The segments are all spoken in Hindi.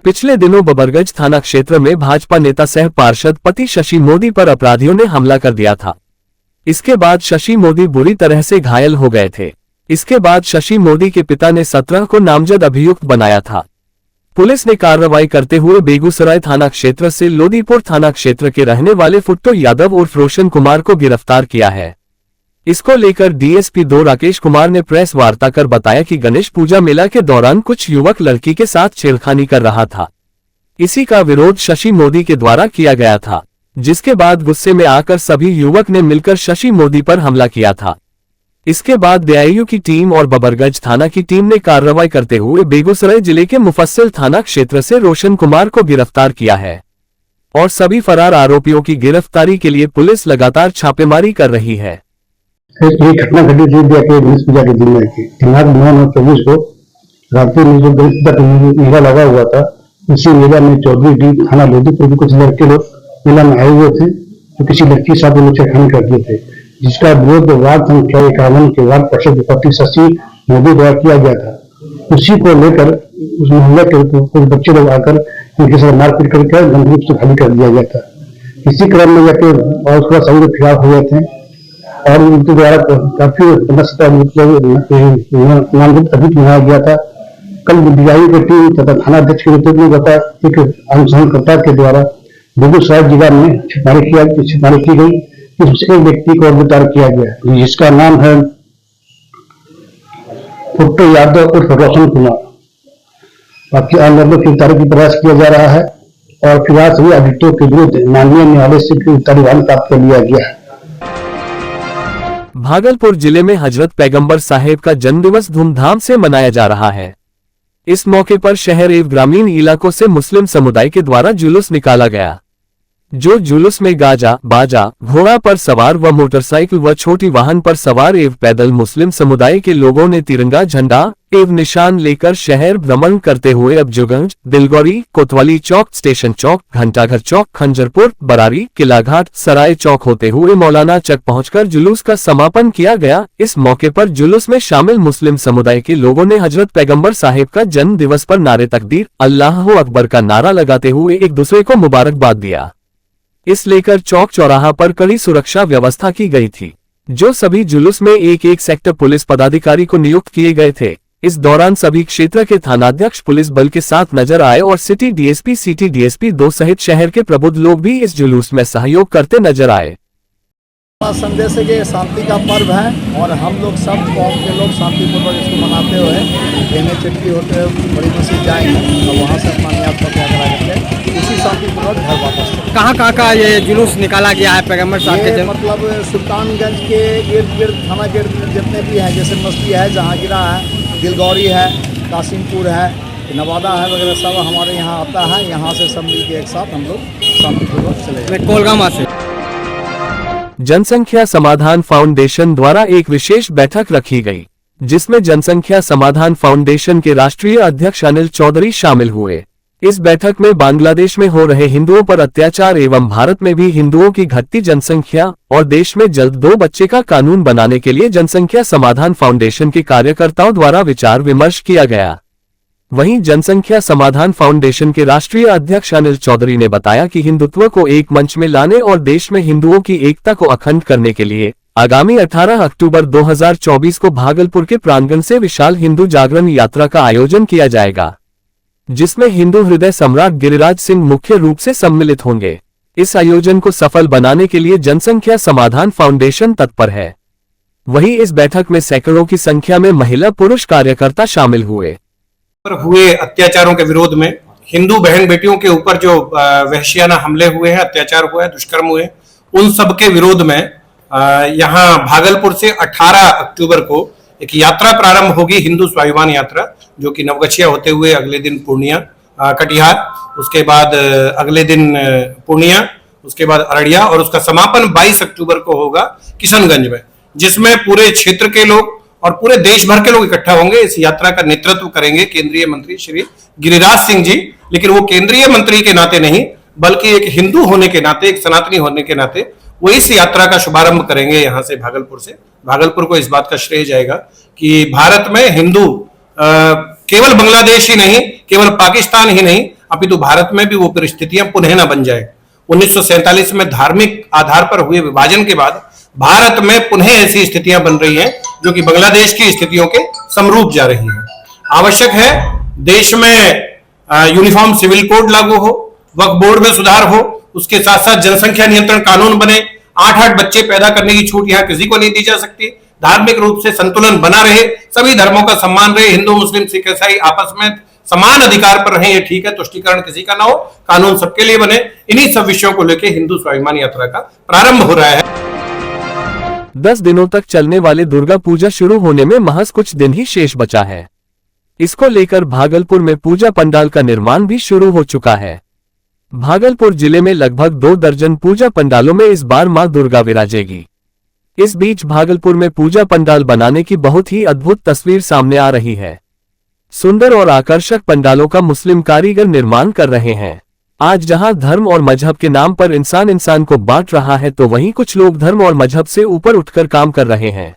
पिछले दिनों बबरगंज थाना क्षेत्र में भाजपा नेता सह पार्षद पति शशि मोदी पर अपराधियों ने हमला कर दिया था। इसके बाद शशि मोदी बुरी तरह से घायल हो गए थे। इसके बाद शशि मोदी के पिता ने 17 को नामजद अभियुक्त बनाया था। पुलिस ने कार्रवाई करते हुए बेगूसराय थाना क्षेत्र से लोदीपुर थाना क्षेत्र के रहने वाले फुट्टो यादव उर्फ रोशन कुमार को गिरफ्तार किया है। इसको लेकर डीएसपी 2 राकेश कुमार ने प्रेस वार्ता कर बताया कि गणेश पूजा मेला के दौरान कुछ युवक लड़की के साथ छेड़खानी कर रहा था। इसी का विरोध शशि मोदी के द्वारा किया गया था, जिसके बाद गुस्से में आकर सभी युवक ने मिलकर शशि मोदी पर हमला किया था। इसके बाद डीआईयू की टीम और बबरगंज थाना की टीम ने कार्रवाई करते हुए बेगूसराय जिले के मुफस्सिल थाना क्षेत्र से रोशन कुमार को गिरफ्तार किया है और सभी फरार आरोपियों की गिरफ्तारी के लिए पुलिस लगातार छापेमारी कर रही है। एक घटना घटी थी गणेश पूजा के दिन में दिनांक 9/9/24 को रात में जो गणेश पूजा का मेला लगा हुआ था, इसी मेला में चौधरी डी थाना लोदीपुर के कुछ लड़के लोग मेला में आए हुए थे जो किसी लड़की के साथ छेड़खानी कर दिए थे, जिसका विरोध वार्ड संख्या 51 के वार्ड पार्षद पति शशि मोदी द्वारा किया गया था। उसी को लेकर उस मोहल्ले के कुछ बच्चे लोग आकर उनके साथ मारपीट करके गंभीर रूप से खाली कर दिया गया था। इसी क्रम में जाके और उसका सभी लोग खिलाफ हुए थे और उनके द्वारा काफी नामजद अभियुक्त बनाया गया था। कल डीआईयू की टीम तथा थाना अध्यक्ष के नेतृत्व में बताया एक अनुसंधानकर्ता के द्वारा बेगूसराय जिला में छापेमारी की गई। एक व्यक्ति को गिरफ्तार किया गया जिसका नाम है फुट्टो यादव उर्फ रोशन कुमार। बाकी अन्य लोगों की गिरफ्तारी की प्रयास किया जा रहा है और फिलहाल सभी अभियुक्तों के विरुद्ध माननीय न्यायालय से गिरफ्तारी वारंट प्राप्त कर लिया गया है। भागलपुर जिले में हजरत पैगंबर साहेब का जन्मदिवस धूमधाम से मनाया जा रहा है। इस मौके पर शहर एवं ग्रामीण इलाकों से मुस्लिम समुदाय के द्वारा जुलूस निकाला गया, जो जुलूस में गाजा बाजा, घोड़ा पर सवार व मोटरसाइकिल व छोटी वाहन पर सवार एवं पैदल मुस्लिम समुदाय के लोगों ने तिरंगा झंडा एवं निशान लेकर शहर भ्रमण करते हुए अफजलगंज, दिलगौरी, कोतवाली चौक, स्टेशन चौक, घंटाघर चौक, खंजरपुर, बरारी, किलाघाट, सराय चौक होते हुए मौलाना चक पहुंचकर जुलूस का समापन किया गया। इस मौके पर जुलूस में शामिल मुस्लिम समुदाय के लोगों ने हजरत पैगंबर साहेब का जन्म दिवस पर नारे तकबीर, अल्लाह अकबर का नारा लगाते हुए एक दूसरे को मुबारकबाद दिया। इस लेकर चौक चौराहा पर कड़ी सुरक्षा व्यवस्था की गई थी, जो सभी जुलूस में एक सेक्टर पुलिस पदाधिकारी को नियुक्त किए गए थे। इस दौरान सभी क्षेत्र के थानाध्यक्ष पुलिस बल के साथ नजर आए और सिटी डीएसपी 2 सहित शहर के प्रबुद्ध लोग भी इस जुलूस में सहयोग करते नजर आए। संदेश है कि शांति का पर्व है और हम लोग सब कौम के लोग शांतिपूर्वक इसको मनाते हुए देने चिट्ठी होते हुए बड़ी मस्जिद जाएंगे और वहाँ से अपना यात्रा करा करके इसी शांतिपूर्वक घर वापस। कहाँ का ये जुलूस निकाला गया है पैगंबर साहब के? मतलब सुल्तानगंज के इर्द गिर्द थाना के जितने भी हैं, जैसे मस्ती है, जहांगीरा है, दिलगौरी है, कासिमपुर है, नवादा है वगैरह, सब हमारे यहाँ आता है। यहाँ से सब मिल के एक साथ हम लोग शांतिपूर्वक चले। कोलगामा से जनसंख्या समाधान फाउंडेशन द्वारा एक विशेष बैठक रखी गई, जिसमें जनसंख्या समाधान फाउंडेशन के राष्ट्रीय अध्यक्ष अनिल चौधरी शामिल हुए। इस बैठक में बांग्लादेश में हो रहे हिंदुओं पर अत्याचार एवं भारत में भी हिंदुओं की घटती जनसंख्या और देश में जल्द 2 बच्चे का कानून बनाने के लिए जनसंख्या समाधान फाउंडेशन के कार्यकर्ताओं द्वारा विचार विमर्श किया गया। वहीं जनसंख्या समाधान फाउंडेशन के राष्ट्रीय अध्यक्ष अनिल चौधरी ने बताया कि हिंदुत्व को एक मंच में लाने और देश में हिंदुओं की एकता को अखंड करने के लिए आगामी 18 अक्टूबर 2024 को भागलपुर के प्रांगण से विशाल हिंदू जागरण यात्रा का आयोजन किया जाएगा, जिसमें हिंदू हृदय सम्राट गिरिराज सिंह मुख्य रूप से सम्मिलित होंगे। इस आयोजन को सफल बनाने के लिए जनसंख्या समाधान फाउंडेशन तत्पर है। वहीं इस बैठक में सैकड़ों की संख्या में महिला पुरुष कार्यकर्ता शामिल हुए। हुए अत्याचारों के विरोध में, हिंदू बहन बेटियों के ऊपर जो वहशियाना हमले हुए हैं, अत्याचार हुए हैं, दुष्कर्म हुए, उन सब के विरोध में यहाँ भागलपुर से 18 अक्टूबर को एक यात्रा प्रारंभ होगी, हिंदू स्वाभिमान यात्रा, जो कि नवगछिया होते हुए अगले दिन पूर्णिया, कटिहार, उसके बाद अगले दिन पूर्णिया, उसके बाद अररिया और उसका समापन 22 अक्टूबर को होगा किशनगंज में, जिसमें पूरे क्षेत्र के लोग और पूरे देश भर के लोग इकट्ठा होंगे। इस यात्रा का नेतृत्व करेंगे केंद्रीय मंत्री श्री गिरिराज सिंह जी, लेकिन वो केंद्रीय मंत्री के नाते नहीं बल्कि एक हिंदू होने के नाते, एक सनातनी होने के नाते वो इस यात्रा का शुभारंभ करेंगे यहाँ से, भागलपुर से। भागलपुर को इस बात का श्रेय जाएगा कि भारत में हिंदू केवल बांग्लादेश ही नहीं, केवल पाकिस्तान ही नहीं, अपितु भारत में भी वो परिस्थितियां पुनः न बन जाए। 1947 में धार्मिक आधार पर हुए विभाजन के बाद भारत में पुनः ऐसी स्थितियां बन रही हैं जो कि बांग्लादेश की स्थितियों के समरूप जा रही हैं। आवश्यक है देश में यूनिफॉर्म सिविल कोड लागू हो, वक्फ बोर्ड में सुधार हो, उसके साथ साथ जनसंख्या नियंत्रण कानून बने, 8-8 बच्चे पैदा करने की छूट यहाँ किसी को नहीं दी जा सकती, धार्मिक रूप से संतुलन बना रहे, सभी धर्मों का सम्मान रहे, हिंदू मुस्लिम सिख ईसाई आपस में समान अधिकार पर रहें, ये ठीक है, तुष्टीकरण किसी का ना हो, कानून सबके लिए बने। इन्हीं सब विषयों को लेकर हिंदू स्वाभिमान यात्रा का प्रारंभ हो रहा है। 10 दिनों तक चलने वाले दुर्गा पूजा शुरू होने में महज कुछ दिन ही शेष बचा है। इसको लेकर भागलपुर में पूजा पंडाल का निर्माण भी शुरू हो चुका है। भागलपुर जिले में लगभग 2 दर्जन पूजा पंडालों में इस बार मां दुर्गा विराजेगी। इस बीच भागलपुर में पूजा पंडाल बनाने की बहुत ही अद्भुत तस्वीर सामने आ रही है। सुंदर और आकर्षक पंडालों का मुस्लिम कारीगर निर्माण कर रहे हैं। आज जहां धर्म और मजहब के नाम पर इंसान इंसान को बांट रहा है, तो वहीं कुछ लोग धर्म और मजहब से ऊपर उठकर काम कर रहे हैं।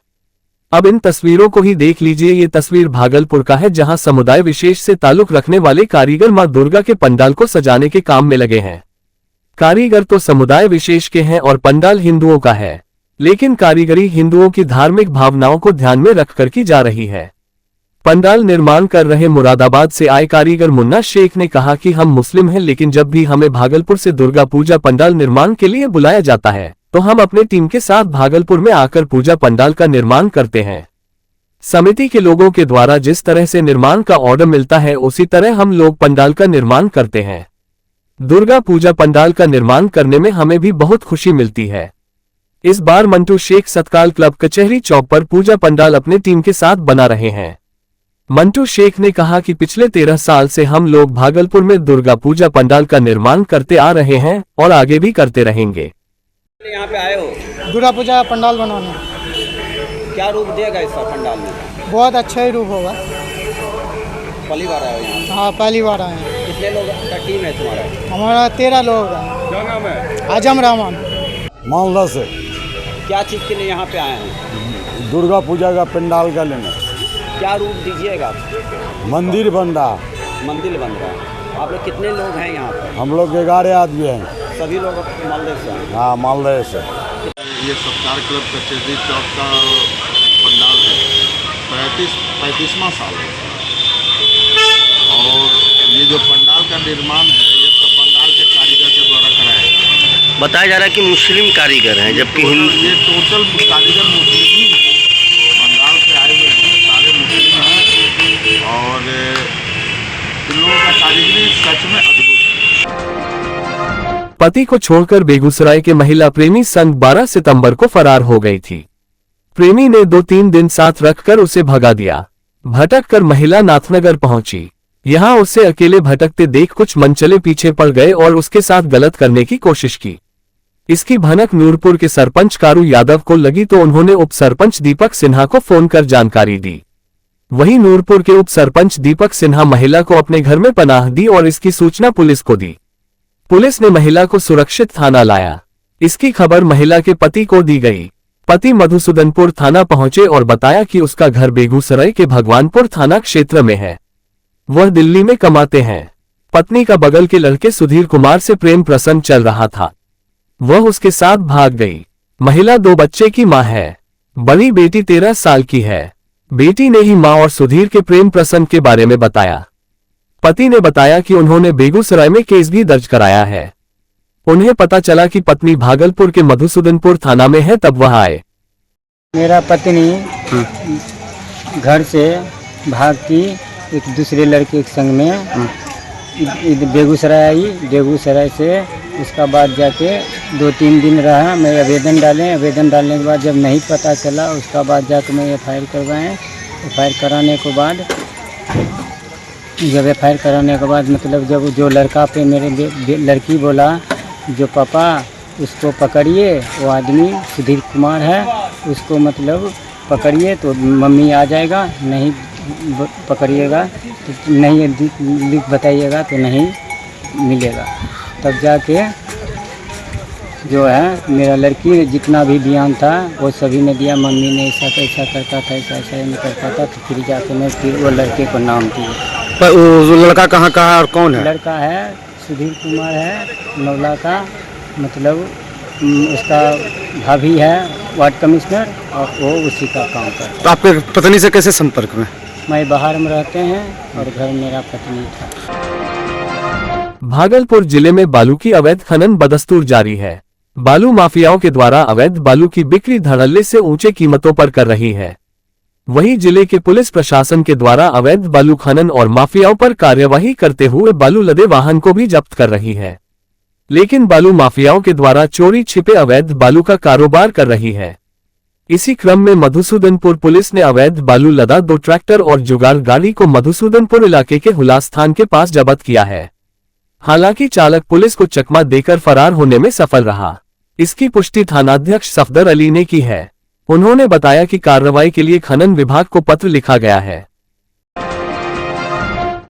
अब इन तस्वीरों को ही देख लीजिए। ये तस्वीर भागलपुर का है, जहां समुदाय विशेष से ताल्लुक रखने वाले कारीगर मां दुर्गा के पंडाल को सजाने के काम में लगे हैं। कारीगर तो समुदाय विशेष के हैं और पंडाल हिंदुओं का है, लेकिन कारीगरी हिंदुओं की धार्मिक भावनाओं को ध्यान में रखकर की जा रही है। पंडाल निर्माण कर रहे मुरादाबाद से आए कारीगर मुन्ना शेख ने कहा कि हम मुस्लिम हैं, लेकिन जब भी हमें भागलपुर से दुर्गा पूजा पंडाल निर्माण के लिए बुलाया जाता है तो हम अपने टीम के साथ भागलपुर में आकर पूजा पंडाल का निर्माण करते हैं। समिति के लोगों के द्वारा जिस तरह से निर्माण का ऑर्डर मिलता है, उसी तरह हम लोग पंडाल का निर्माण करते हैं। दुर्गा पूजा पंडाल का निर्माण करने में हमें भी बहुत खुशी मिलती है। इस बार मंटू शेख सतकाल क्लब कचहरी चौक पर पूजा पंडाल अपने टीम के साथ बना रहे हैं। मंटू शेख ने कहा कि पिछले 13 साल से हम लोग भागलपुर में दुर्गा पूजा पंडाल का निर्माण करते आ रहे हैं और आगे भी करते रहेंगे। यहाँ पे आए हो दुर्गा पूजा पंडाल बनाने, क्या रूप देगा इस पंडाल में? बहुत अच्छा ही रूप होगा। पहली बार आए हो यहाँ? हाँ, पहली बार आए हैं। कितने लोग का टीम है तुम्हारा? हमारा 13 लोग है। क्या नाम है? आजम रहमान। मालदा से। क्या चीज़ के लिए यहाँ पे आए हैं? दुर्गा पूजा का पंडाल का लेना। क्या रूप दीजिएगा? मंदिर बन रहा। मंदिर बन रहा है। आप लोग कितने लोग हैं यहाँ पर? हम लोग 11 आदमी हैं। सभी लोग मालदे से हैं? हाँ, मालदा से। ये सत्कार क्लब कचहरी चौक का पंडाल है, 35वां साल है और ये जो पंडाल का निर्माण है ये सब बंगाल के कारीगर के द्वारा कराया है। बताया जा रहा है कि मुस्लिम कारीगर हैं, जबकि ये टोटल कारीगर मुस्लिम ही बंगाल से आए हुए हैं, सारे मुस्लिम हैं और इन लोगों का कारीगरी सच में अद्भुत है। पति को छोड़कर बेगूसराय के महिला प्रेमी संग 12 सितंबर को फरार हो गई थी। प्रेमी ने 2-3 दिन साथ रखकर उसे भगा दिया। भटक कर महिला नाथनगर पहुंची। यहां उसे अकेले भटकते देख कुछ मनचले पीछे पड़ गए और उसके साथ गलत करने की कोशिश की। इसकी भनक नूरपुर के सरपंच कारू यादव को लगी तो उन्होंने उप सरपंच दीपक सिन्हा को फोन कर जानकारी दी। वहीं नूरपुर के उप सरपंच दीपक सिन्हा महिला को अपने घर में पनाह दी और इसकी सूचना पुलिस को दी। पुलिस ने महिला को सुरक्षित थाना लाया। इसकी खबर महिला के पति को दी गई। पति मधुसूदनपुर थाना पहुंचे और बताया कि उसका घर बेगूसराय के भगवानपुर थाना क्षेत्र में है। वह दिल्ली में कमाते हैं। पत्नी का बगल के लड़के सुधीर कुमार से प्रेम प्रसंग चल रहा था। वह उसके साथ भाग गई। महिला 2 बच्चे की मां है। बड़ी बेटी 13 साल की है। बेटी ने ही मां और सुधीर के प्रेम प्रसंग के बारे में बताया। पति ने बताया कि उन्होंने बेगूसराय में केस भी दर्ज कराया है। उन्हें पता चला कि पत्नी भागलपुर के मधुसूदनपुर थाना में है, तब वह आए। मेरा पत्नी घर से भाग की एक दूसरे लड़के के संग में बेगूसराय आई। बेगूसराय से उसका बाद जाके 2-3 दिन रहा। मैं आवेदन आवेदन डालने के बाद जब नहीं पता चला, उसका बाद जाके मैं FIR करवाएँ। FIR कराने के बाद जब FIR कराने के बाद मतलब जब जो लड़का पे मेरे लड़की बोला जो पापा उसको पकड़िए, वो आदमी सुधीर कुमार है, उसको मतलब पकड़िए तो मम्मी आ जाएगा, नहीं पकड़िएगा तो नहीं लिख बताइएगा तो नहीं मिलेगा। तब जाके जो है मेरा लड़की ने जितना भी बयान था वो सभी ने दिया। मम्मी ने ऐसा करता था, ऐसा नहीं करता था। तो फिर जाके मैं फिर वो लड़के को नाम दिया। पर वो लड़का कहाँ का है और कौन है? लड़का है सुधीर कुमार है नौला का, मतलब उसका भाभी है वार्ड कमिश्नर और वो उसी का काम करता है। तो आपके पत्नी से कैसे संपर्क में? मैं बाहर में रहते हैं और घर मेरा पत्नी था। भागलपुर जिले में बालू की अवैध खनन बदस्तूर जारी है। बालू माफियाओं के द्वारा अवैध बालू की बिक्री धड़ल्ले से ऊंचे कीमतों पर कर रही है। वहीं जिले के पुलिस प्रशासन के द्वारा अवैध बालू खनन और माफियाओं पर कार्यवाही करते हुए बालू लदे वाहन को भी जब्त कर रही है। लेकिन बालू माफियाओं के द्वारा चोरी छिपे अवैध बालू का कारोबार कर रही है। इसी क्रम में मधुसूदनपुर पुलिस ने अवैध बालू लदा 2 ट्रैक्टर और जुगाड़ गाड़ी को मधुसूदनपुर इलाके के हुलास्थान के पास जब्त किया है। हालांकि चालक पुलिस को चकमा देकर फरार होने में सफल रहा। इसकी पुष्टि थानाध्यक्ष सफदर अली ने की है। उन्होंने बताया कि कार्रवाई के लिए खनन विभाग को पत्र लिखा गया है।